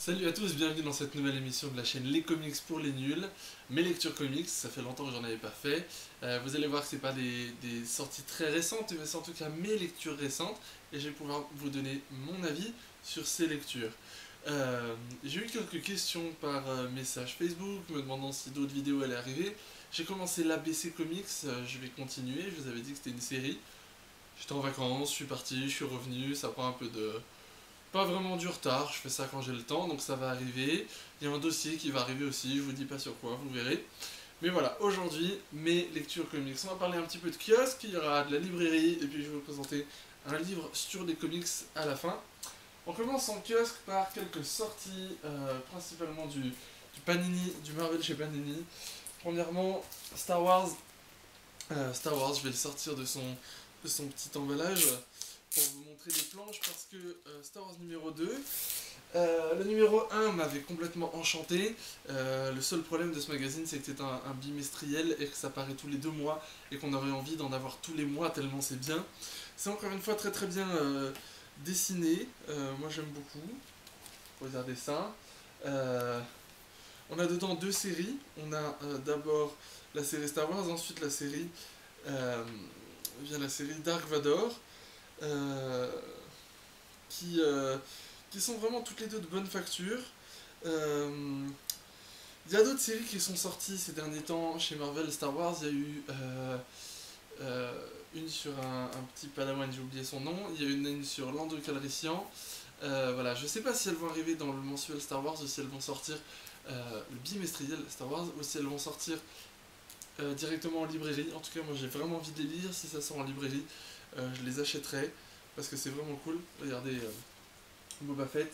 Salut à tous, bienvenue dans cette nouvelle émission de la chaîne Les Comics pour les nuls. Mes lectures comics, ça fait longtemps que j'en avais pas fait. Vous allez voir que c'est pas des sorties très récentes, mais c'est en tout cas mes lectures récentes. Et je vais pouvoir vous donner mon avis sur ces lectures. J'ai eu quelques questions par message Facebook, me demandant si d'autres vidéos allaient arriver. J'ai commencé l'ABC Comics, je vais continuer, je vous avais dit que c'était une série. J'étais en vacances, je suis parti, je suis revenu, ça prend un peu de... Pas vraiment du retard, je fais ça quand j'ai le temps, donc ça va arriver. Il y a un dossier qui va arriver aussi, je vous dis pas sur quoi, vous verrez. Mais voilà, aujourd'hui, mes lectures comics. On va parler un petit peu de kiosque, il y aura de la librairie, et puis je vais vous présenter un livre sur des comics à la fin. On commence en kiosque par quelques sorties, principalement du Panini, du Marvel chez Panini. Premièrement, Star Wars. Je vais le sortir de son petit emballage pour vous montrer des planches parce que Star Wars numéro 2, le numéro 1 m'avait complètement enchanté. Le seul problème de ce magazine, c'est que c'est un bimestriel et que ça paraît tous les 2 mois et qu'on aurait envie d'en avoir tous les mois tellement c'est bien. C'est encore une fois très très bien dessiné. Moi j'aime beaucoup. Regardez ça. On a dedans deux séries. On a d'abord la série Star Wars, ensuite la série Dark Vador. euh, qui, euh, qui sont vraiment toutes les deux de bonne facture. Il y a d'autres séries qui sont sorties ces derniers temps chez Marvel Star Wars. Il y a eu une sur un petit padawan, j'ai oublié son nom. Il y a une sur Lando Calrissian. Voilà, je sais pas si elles vont arriver dans le mensuel Star Wars ou si elles vont sortir le bimestriel Star Wars ou si elles vont sortir directement en librairie. En tout cas, moi j'ai vraiment envie de les lire. Si ça sort en librairie, je les achèterai parce que c'est vraiment cool. Regardez Boba Fett,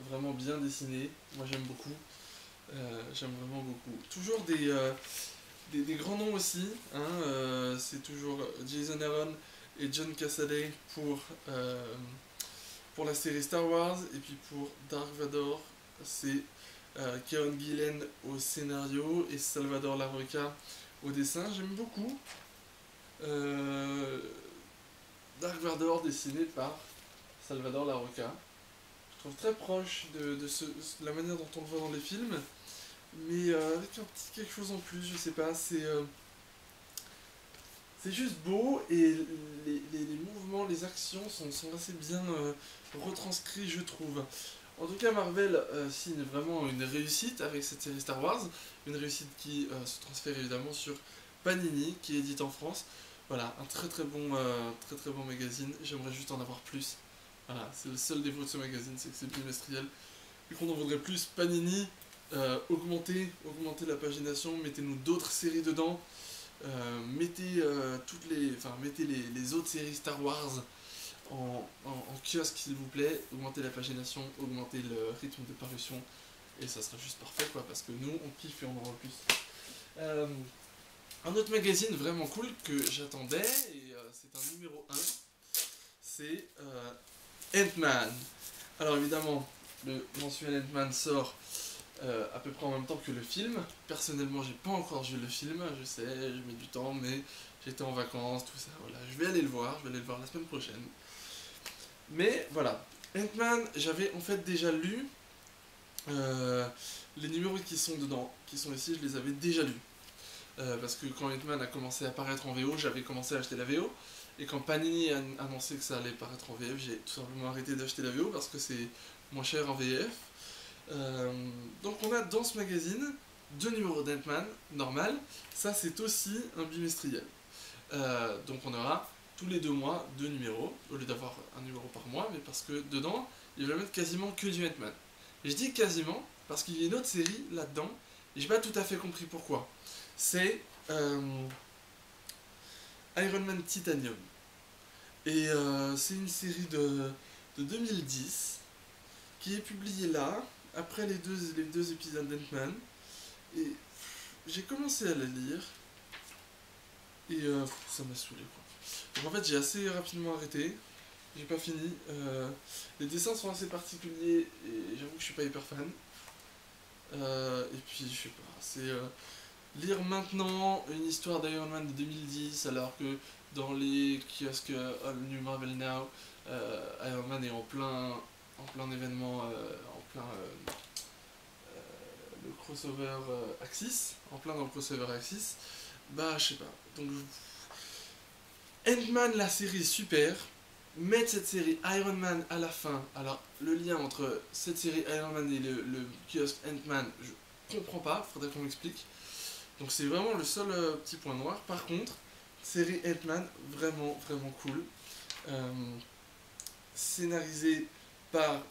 vraiment bien dessiné. Moi j'aime beaucoup. J'aime vraiment beaucoup. Toujours des grands noms aussi. Hein, c'est toujours Jason Aaron et John Cassaday pour la série Star Wars. Et puis pour Dark Vador, c'est Kieron Gillen au scénario et Salvador Larroca au dessin. J'aime beaucoup. Euh, Dark Vador dessiné par Salvador Larroca. Je trouve très proche de la manière dont on le voit dans les films, mais avec un petit quelque chose en plus, je sais pas, c'est juste beau et les mouvements, les actions sont assez bien retranscrits, je trouve. En tout cas, Marvel signe vraiment une réussite avec cette série Star Wars, une réussite qui se transfère évidemment sur Panini, qui édite en France. Voilà, un très très bon magazine, j'aimerais juste en avoir plus. Voilà, c'est le seul défaut de ce magazine, c'est que c'est bimestriel. Et qu'on en voudrait plus, Panini, augmentez la pagination, mettez-nous d'autres séries dedans, mettez les autres séries Star Wars en kiosque s'il vous plaît, augmentez la pagination, augmentez le rythme de parution, et ça sera juste parfait quoi, parce que nous on kiffe et on en veut plus. Un autre magazine vraiment cool que j'attendais, et c'est un numéro 1, c'est Ant-Man. Alors évidemment, le mensuel Ant-Man sort à peu près en même temps que le film. Personnellement, j'ai pas encore vu le film, je sais, je mets du temps, mais j'étais en vacances, tout ça, voilà. Je vais aller le voir la semaine prochaine. Mais voilà, Ant-Man, j'avais en fait déjà lu les numéros qui sont dedans, qui sont ici, je les avais déjà lus. Parce que quand Ant-Man a commencé à apparaître en VO, j'avais commencé à acheter la VO. Et quand Panini a annoncé que ça allait paraître en VF, j'ai tout simplement arrêté d'acheter la VO parce que c'est moins cher en VF. Donc on a dans ce magazine deux numéros d'Ant-Man, normal. Ça c'est aussi un bimestriel. Donc on aura tous les 2 mois 2 numéros, au lieu d'avoir un numéro par mois, mais parce que dedans, il va mettre quasiment que du Ant-Man. Et je dis quasiment parce qu'il y a une autre série là-dedans, et j'ai pas tout à fait compris pourquoi. C'est Iron Man Titanium. Et c'est une série de 2010 qui est publiée là, après les deux épisodes d'Ant-Man. Et j'ai commencé à la lire, et ça m'a saoulé quoi. Donc en fait j'ai assez rapidement arrêté, j'ai pas fini. Les dessins sont assez particuliers et j'avoue que je suis pas hyper fan. Et puis je sais pas, c'est lire maintenant une histoire d'Iron Man de 2010 alors que dans les kiosques All New Marvel Now, Iron Man est en plein événement, en le crossover Axis, en plein dans le crossover Axis, bah je sais pas. Donc Ant-Man, la série est super. Mettre cette série Iron Man à la fin, alors le lien entre cette série Iron Man et le kiosque Ant-Man, je comprends pas, faudrait qu'on m'explique. Donc c'est vraiment le seul petit point noir. Par contre, série Ant-Man, vraiment vraiment cool. Euh, Scénarisé par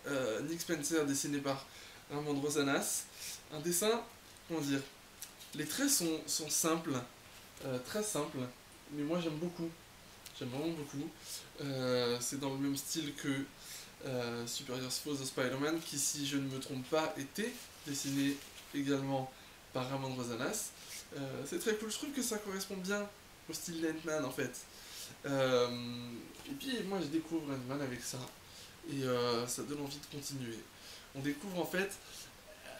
Nick Spencer, dessiné par Ramon Rosanas. Un dessin, comment dire, les traits sont simples, très simples, mais moi j'aime beaucoup. J'aime vraiment beaucoup. C'est dans le même style que Superior Foes of Spider-Man, qui, si je ne me trompe pas, était dessiné également par Ramon Rosanas. C'est très cool, je trouve que ça correspond bien au style d'Ant-Man en fait. Et puis moi je découvre Ant-Man avec ça, et ça donne envie de continuer. On découvre en fait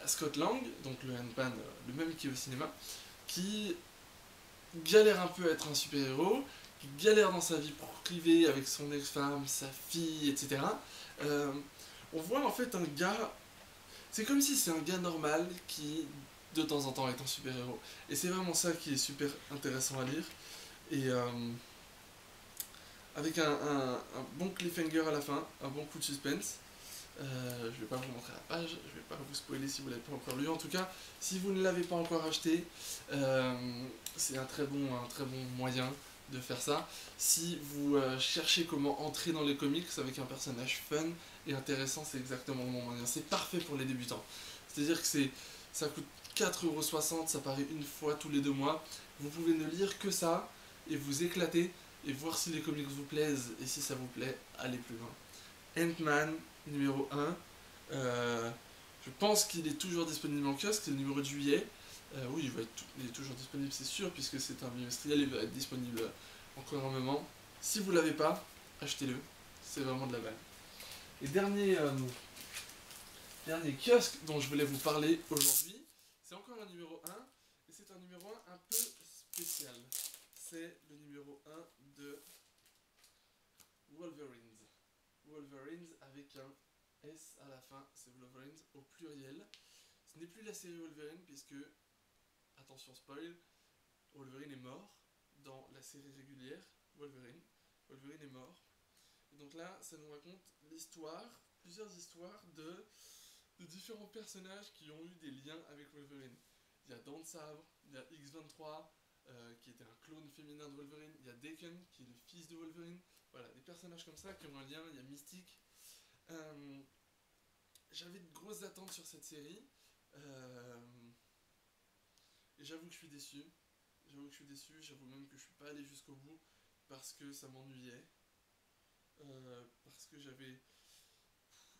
Scott Lang, donc le Ant-Man, le même qui est au cinéma, qui galère un peu à être un super-héros, qui galère dans sa vie privée avec son ex-femme, sa fille, etc. On voit en fait un gars, c'est comme si c'est un gars normal qui de temps en temps est un super-héros. Et c'est vraiment ça qui est super intéressant à lire. Et avec un bon cliffhanger à la fin, un bon coup de suspense. Je vais pas vous montrer la page, je vais pas vous spoiler si vous l'avez pas encore lu. En tout cas, si vous ne l'avez pas encore acheté, c'est un très bon moyen de faire ça. Si vous cherchez comment entrer dans les comics avec un personnage fun et intéressant, c'est exactement le bon moyen. C'est parfait pour les débutants. C'est-à-dire que ça coûte 4,60€, ça paraît une fois tous les 2 mois. Vous pouvez ne lire que ça et vous éclater et voir si les comics vous plaisent, et si ça vous plaît, allez plus loin. Ant-Man numéro 1. Je pense qu'il est toujours disponible en kiosque, c'est le numéro de juillet. Oui, il est toujours disponible, c'est sûr, puisque c'est un bimestriel, il va être disponible encore un moment. Si vous l'avez pas, achetez-le, c'est vraiment de la balle. Et dernier kiosque dont je voulais vous parler aujourd'hui, c'est encore un numéro 1, et c'est un numéro 1 un peu spécial. C'est le numéro 1 de Wolverines. Wolverines avec un S à la fin, c'est Wolverines au pluriel. Ce n'est plus la série Wolverine puisque, attention spoil, Wolverine est mort dans la série régulière Wolverine. Wolverine est mort. Et donc là, ça nous raconte l'histoire, plusieurs histoires de différents personnages qui ont eu des liens avec Wolverine. Il y a Dawn Sabre, il y a X-23, qui était un clone féminin de Wolverine, il y a Daken, qui est le fils de Wolverine. Voilà, des personnages comme ça qui ont un lien, il y a Mystique. J'avais de grosses attentes sur cette série, et j'avoue que je suis déçu. J'avoue même que je suis pas allé jusqu'au bout parce que ça m'ennuyait, parce que j'avais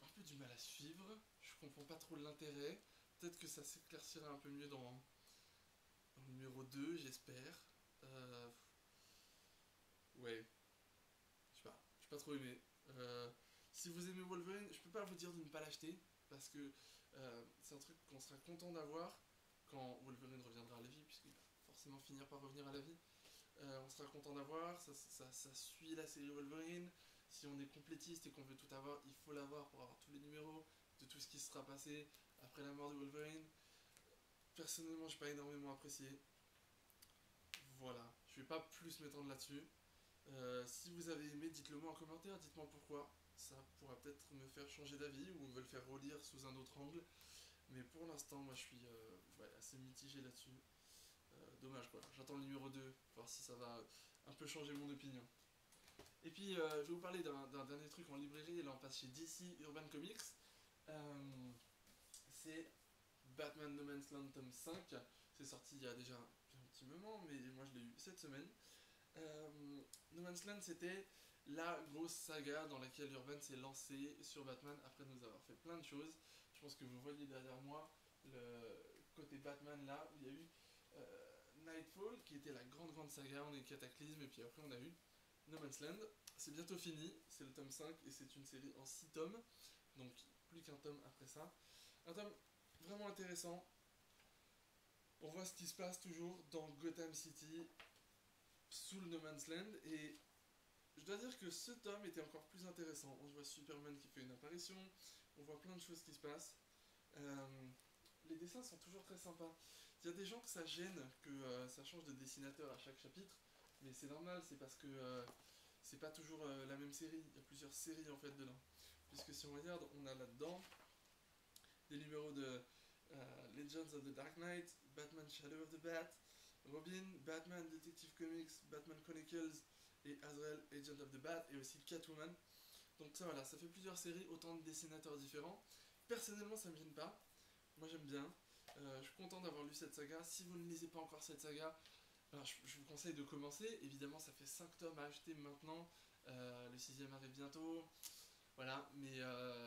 un peu du mal à suivre, je comprends pas trop l'intérêt. Peut-être que ça s'éclaircira un peu mieux dans le numéro 2, j'espère. Ouais, j'ai pas trop aimé. Si vous aimez Wolverine, je peux pas vous dire de ne pas l'acheter, parce que c'est un truc qu'on sera content d'avoir quand Wolverine reviendra à la vie, puisqu'il va forcément finir par revenir à la vie. On sera content d'avoir, ça suit la série Wolverine. Si on est complétiste et qu'on veut tout avoir, il faut l'avoir pour avoir tous les numéros de tout ce qui sera passé après la mort de Wolverine. Personnellement, j'ai pas énormément apprécié. Voilà, je vais pas plus m'étendre là-dessus. Si vous avez aimé, dites-le moi en commentaire, dites-moi pourquoi. Ça pourra peut-être me faire changer d'avis ou me le faire relire sous un autre angle. Mais pour l'instant, moi je suis assez mitigé là-dessus. Dommage quoi, j'attends le numéro 2, voir si ça va un peu changer mon opinion. Et puis je vais vous parler d'un dernier truc en librairie, et là on passe chez DC Urban Comics. C'est Batman No Man's Land tome 5. C'est sorti il y a déjà un petit moment, mais moi je l'ai eu cette semaine. No Man's Land, c'était la grosse saga dans laquelle Urban s'est lancé sur Batman après nous avoir fait plein de choses. Je pense que vous voyez derrière moi le côté Batman là, où il y a eu Nightfall, qui était la grande saga, on a eu Cataclysme, et puis après on a eu No Man's Land. C'est bientôt fini, c'est le tome 5, et c'est une série en 6 tomes, donc plus qu'un tome après ça. Un tome vraiment intéressant. On voit ce qui se passe toujours dans Gotham City, sous le No Man's Land, et je dois dire que ce tome était encore plus intéressant. On voit Superman qui fait une apparition, on voit plein de choses qui se passent. Euh, les dessins sont toujours très sympas. Il y a des gens que ça gêne que ça change de dessinateur à chaque chapitre, mais c'est normal, c'est parce que c'est pas toujours la même série. Il y a plusieurs séries en fait dedans. Puisque si on regarde, on a là-dedans des numéros de Legends of the Dark Knight, Batman Shadow of the Bat, Robin, Batman Detective Comics, Batman Chronicles et Azrael Agent of the Bat, et aussi Catwoman. Donc ça voilà, ça fait plusieurs séries, autant de dessinateurs différents. Personnellement, ça me gêne pas. Moi j'aime bien. Je suis content d'avoir lu cette saga. Si vous ne lisez pas encore cette saga, alors je vous conseille de commencer. Évidemment, ça fait 5 tomes à acheter maintenant. Le sixième arrive bientôt. Voilà, mais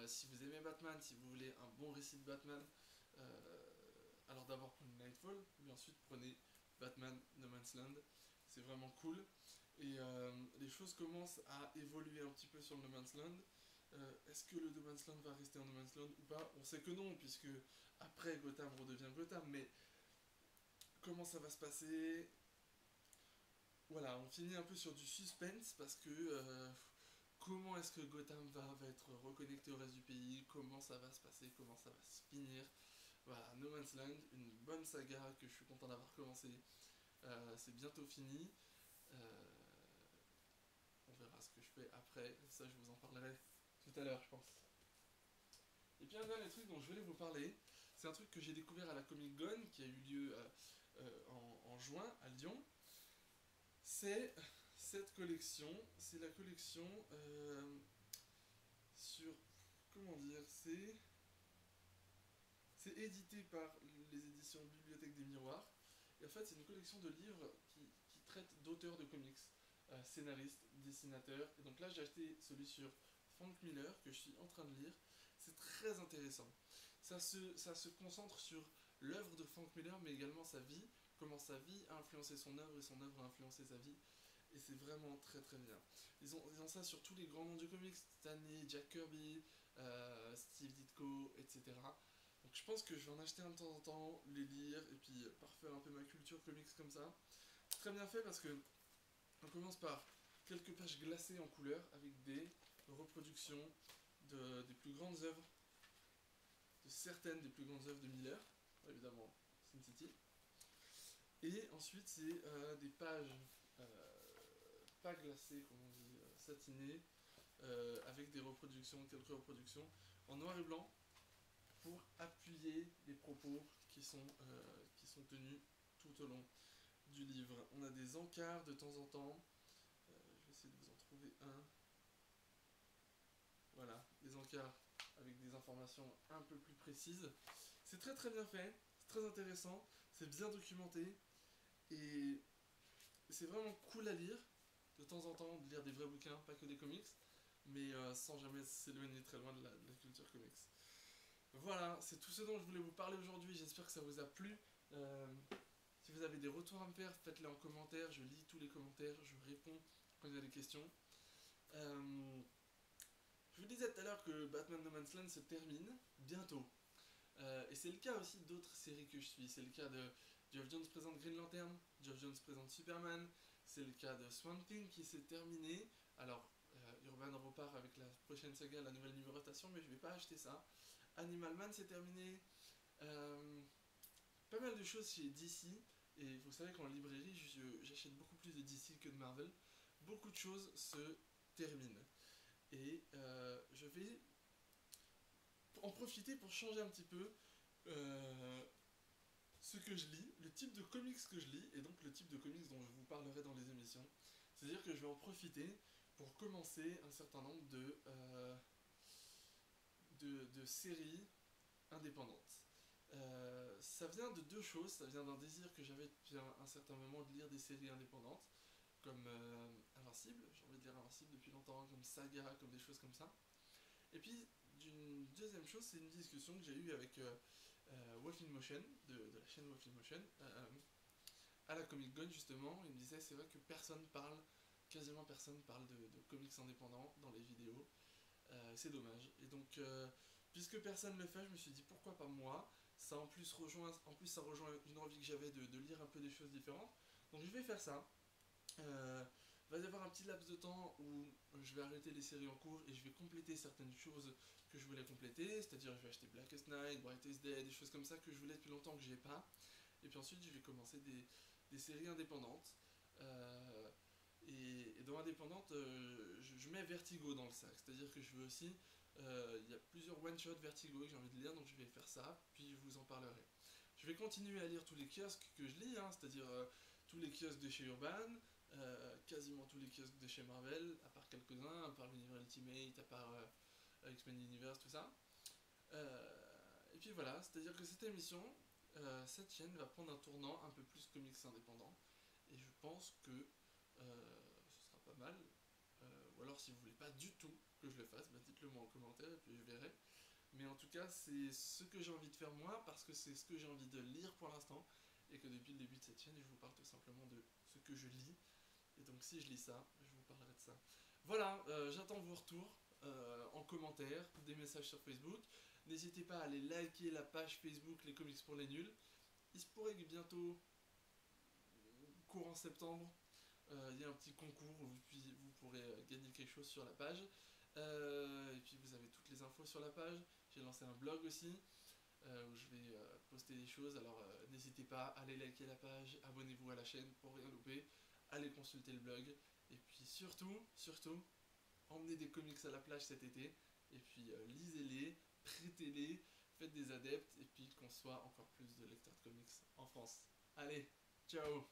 si vous aimez Batman, si vous voulez un bon récit de Batman, euh, alors d'abord prenez Nightfall, puis ensuite prenez Batman No Man's Land. C'est vraiment cool. Et les choses commencent à évoluer un petit peu sur le No Man's Land. Est-ce que le No Man's Land va rester en No Man's Land ou pas? On sait que non, puisque après Gotham redevient Gotham, mais comment ça va se passer? Voilà, on finit un peu sur du suspense parce que comment est-ce que Gotham va être reconnecté au reste du pays? Comment ça va se passer? Comment ça va se finir? Voilà, No Man's Land, une bonne saga que je suis content d'avoir commencé. C'est bientôt fini. Euh, on verra ce que je fais après. Ça, je vous en parlerai tout à l'heure, je pense. Et puis un dernier truc dont je voulais vous parler, c'est un truc que j'ai découvert à la Comic Con qui a eu lieu en juin à Lyon. C'est cette collection, c'est la collection sur, comment dire, c'est édité par les éditions Bibliothèque des Miroirs. Et en fait, c'est une collection de livres qui traite d'auteurs de comics, scénaristes, dessinateurs. Et donc là, j'ai acheté celui sur Frank Miller que je suis en train de lire. C'est très intéressant. Ça se concentre sur l'œuvre de Frank Miller, mais également sa vie, comment sa vie a influencé son œuvre et son œuvre a influencé sa vie. Et c'est vraiment très très bien. Ils ont ça sur tous les grands noms du comics, Stan Lee, Jack Kirby, Steve Ditko, etc. Donc je pense que je vais en acheter un de temps en temps, les lire, et puis parfaire un peu ma culture comics comme ça. C'est très bien fait parce que on commence par quelques pages glacées en couleur avec des reproductions des plus grandes œuvres, de certaines des plus grandes œuvres de Miller, évidemment Sin City. Et ensuite c'est des pages euh, pas glacées, comme on dit, satinées, avec des reproductions, quelques reproductions en noir et blanc pour appuyer les propos qui sont tenus tout au long du livre. On a des encarts de temps en temps. Je vais essayer de vous en trouver un. Voilà, des encarts avec des informations un peu plus précises. C'est très très bien fait, c'est très intéressant, c'est bien documenté et c'est vraiment cool à lire. De temps en temps, de lire des vrais bouquins, pas que des comics, mais sans jamais s'éloigner très loin de la culture comics. Voilà, c'est tout ce dont je voulais vous parler aujourd'hui. J'espère que ça vous a plu. Euh, Si vous avez des retours à me faire, faites-les en commentaire. Je lis tous les commentaires, je réponds quand il y a des questions. Euh, je vous disais tout à l'heure que Batman No Man's Land se termine bientôt. Et c'est le cas aussi d'autres séries que je suis. C'est le cas de Geoff Jones présente Green Lantern, Geoff Jones présente Superman. C'est le cas de Swamp Thing qui s'est terminé. Alors, Urban repart avec la prochaine saga, la nouvelle numérotation, mais je vais pas acheter ça. Animal Man c'est terminé. Euh, Pas mal de choses chez DC. Et vous savez qu'en librairie, j'achète beaucoup plus de DC que de Marvel. Beaucoup de choses se terminent. Et je vais en profiter pour changer un petit peu euh, ce que je lis, le type de comics que je lis, et donc le type de comics dont je vous parlerai dans les émissions. C'est-à-dire que je vais en profiter pour commencer un certain nombre de séries indépendantes. Ça vient de deux choses. Ça vient d'un désir que j'avais depuis un certain moment de lire des séries indépendantes, comme Invincible, j'ai envie de lire Invincible depuis longtemps, comme Saga, comme des choses comme ça. Et puis, d'une deuxième chose, c'est une discussion que j'ai eue avec Wolf in Motion, de la chaîne Wolf in Motion, à la Comic Con justement. Il me disait, c'est vrai que quasiment personne parle de comics indépendants dans les vidéos. C'est dommage. Et donc, puisque personne ne le fait, je me suis dit pourquoi pas moi. Ça ça rejoint une envie que j'avais de lire un peu des choses différentes. Donc je vais faire ça. Euh, va y avoir un petit laps de temps où je vais arrêter les séries en cours et je vais compléter certaines choses que je voulais compléter, c'est-à-dire je vais acheter Blackest Night, Brightest Day, des choses comme ça que je voulais depuis longtemps que j'ai pas. Et puis ensuite je vais commencer des séries indépendantes. Euh, et dans indépendante, je mets Vertigo dans le sac, c'est-à-dire que je veux aussi, il y a plusieurs one-shot Vertigo que j'ai envie de lire, donc je vais faire ça, puis je vous en parlerai. Je vais continuer à lire tous les kiosques que je lis, hein, c'est-à-dire tous les kiosques de chez Urban, quasiment tous les kiosques de chez Marvel, à part quelques-uns, à part l'univers Ultimate, à part X-Men Universe, tout ça. Et puis voilà, c'est-à-dire que cette émission, cette chaîne va prendre un tournant un peu plus comics indépendant, et je pense que ce sera pas mal. Ou alors si vous voulez pas du tout que je le fasse, bah dites-le moi en commentaire et puis je verrai. Mais en tout cas, c'est ce que j'ai envie de faire moi, parce que c'est ce que j'ai envie de lire pour l'instant, et que depuis le début de cette chaîne, je vous parle tout simplement de ce que je lis. Et donc si je lis ça, je vous parlerai de ça. Voilà, j'attends vos retours en commentaire, des messages sur Facebook. N'hésitez pas à aller liker la page Facebook Les Comics pour les Nuls. Il se pourrait que bientôt, courant septembre, il y a un petit concours où vous pourrez gagner quelque chose sur la page. Et puis vous avez toutes les infos sur la page. J'ai lancé un blog aussi où je vais poster des choses. Alors n'hésitez pas à aller liker la page, abonnez-vous à la chaîne pour rien louper, allez consulter le blog. Et puis surtout, emmenez des comics à la plage cet été. Et puis lisez-les, prêtez-les, faites des adeptes. Et puis qu'on soit encore plus de lecteurs de comics en France. Allez, ciao!